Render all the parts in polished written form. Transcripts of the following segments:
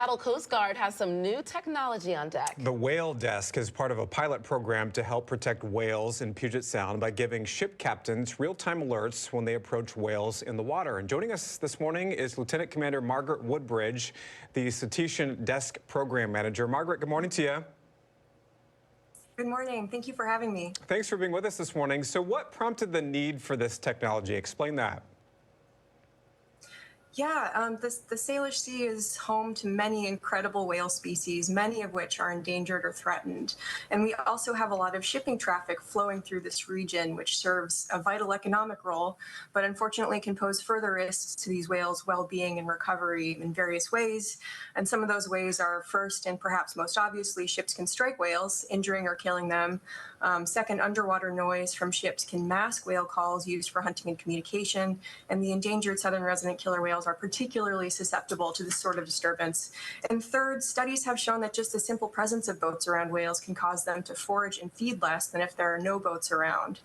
Seattle Coast Guard has some new technology on deck. The Whale Desk is part of a pilot program to help protect whales in Puget Sound by giving ship captains real-time alerts when they approach whales in the water. And joining us this morning is Lieutenant Commander Margaret Woodbridge, the Citation Desk Program Manager. Margaret, good morning to you. Good morning. Thank you for having me. Thanks for being with us this morning. So what prompted the need for this technology? Explain that. Yeah, the Salish Sea is home to many incredible whale species, many of which are endangered or threatened. And we also have a lot of shipping traffic flowing through this region, which serves a vital economic role, but unfortunately can pose further risks to these whales' well-being and recovery in various ways. And some of those ways are, first and perhaps most obviously, ships can strike whales, injuring or killing them. Second, underwater noise from ships can mask whale calls used for hunting and communication. And the endangered southern resident killer whales are particularly susceptible to this sort of disturbance. And third, studies have shown that just the simple presence of boats around whales can cause them to forage and feed less than if there are no boats around.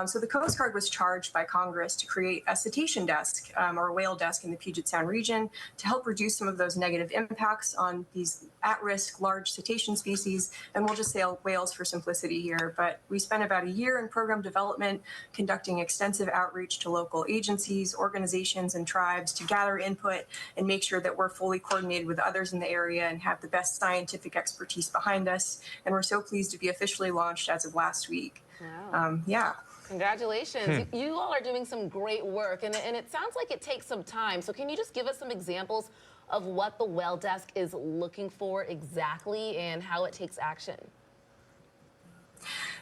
So the Coast Guard was charged by Congress to create a citation desk or a whale desk in the Puget Sound region to help reduce some of those negative impacts on these at-risk large cetacean species. And we'll just say whales for simplicity here. But we spent about a year in program development, conducting extensive outreach to local agencies, organizations, and tribes to gather input and make sure that we're fully coordinated with others in the area and have the best scientific expertise behind us. And we're so pleased to be officially launched as of last week. Wow. Yeah. Congratulations. You all are doing some great work, and it sounds like it takes some time. So can you just give us some examples of what the Whale Desk is looking for exactly and how it takes action?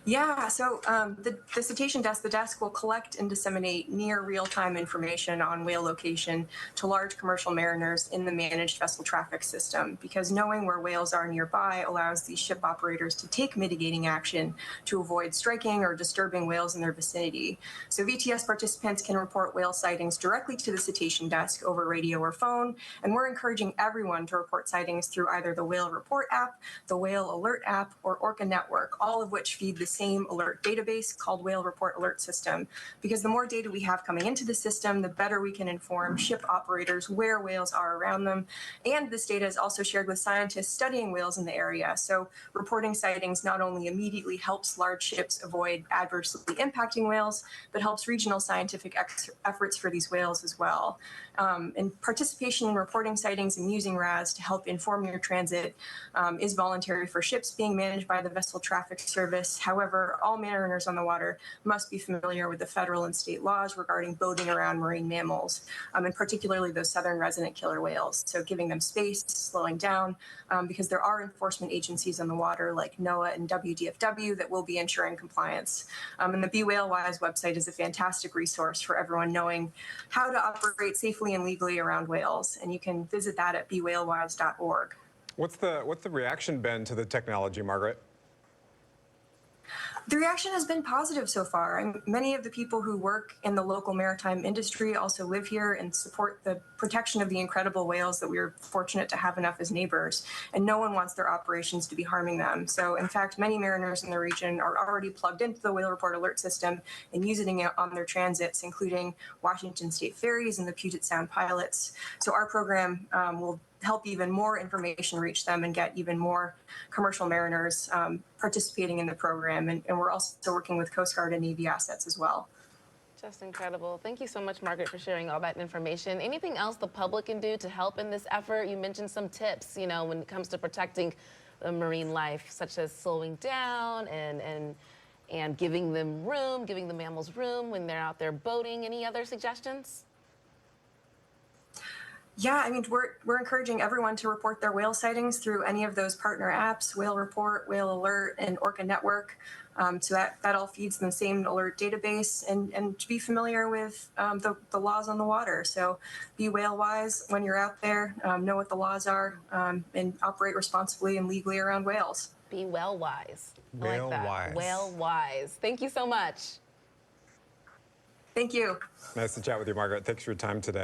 Yeah, so the citation desk, the desk will collect and disseminate near real-time information on whale location to large commercial mariners in the managed vessel traffic system, because knowing where whales are nearby allows these ship operators to take mitigating action to avoid striking or disturbing whales in their vicinity. So VTS participants can report whale sightings directly to the citation desk over radio or phone, and we're encouraging everyone to report sightings through either the Whale Report app, the Whale Alert app, or Orca Network, all of which feed the same alert database called Whale Report Alert System, because the more data we have coming into the system, the better we can inform ship operators where whales are around them. And this data is also shared with scientists studying whales in the area. So reporting sightings not only immediately helps large ships avoid adversely impacting whales, but helps regional scientific efforts for these whales as well. And participation in reporting sightings and using RAS to help inform your transit is voluntary for ships being managed by the Vessel Traffic Service. However, all mariners on the water must be familiar with the federal and state laws regarding boating around marine mammals, and particularly those southern resident killer whales. So giving them space, slowing down, because there are enforcement agencies on the water like NOAA and WDFW that will be ensuring compliance. And the Be Whale Wise website is a fantastic resource for everyone knowing how to operate safely and legally around whales. And you can visit that at bewhalewise.org. What's the reaction been to the technology, Margaret? The reaction has been positive so far. Many of the people who work in the local maritime industry also live here and support the protection of the incredible whales that we're fortunate to have enough as neighbors, and no one wants their operations to be harming them. So in fact, many mariners in the region are already plugged into the Whale Report Alert System and using it on their transits, including Washington State ferries and the Puget Sound pilots. So our program will help even more information reach them and get even more commercial mariners participating in the program. And we're also working with Coast Guard and Navy assets as well. Just incredible. Thank you so much, Margaret, for sharing all that information. Anything else the public can do to help in this effort? You mentioned some tips, you know, when it comes to protecting the marine life, such as slowing down and giving them room, giving the mammals room when they're out there boating. Any other suggestions? Yeah, I mean, we're encouraging everyone to report their whale sightings through any of those partner apps, Whale Report, Whale Alert, and Orca Network. So that all feeds in the same alert database, and to be familiar with the laws on the water. So be whale wise when you're out there, know what the laws are, and operate responsibly and legally around whales. Be whale wise. Whale wise. Whale wise. Thank you so much. Thank you. Nice to chat with you, Margaret. Thanks for your time today.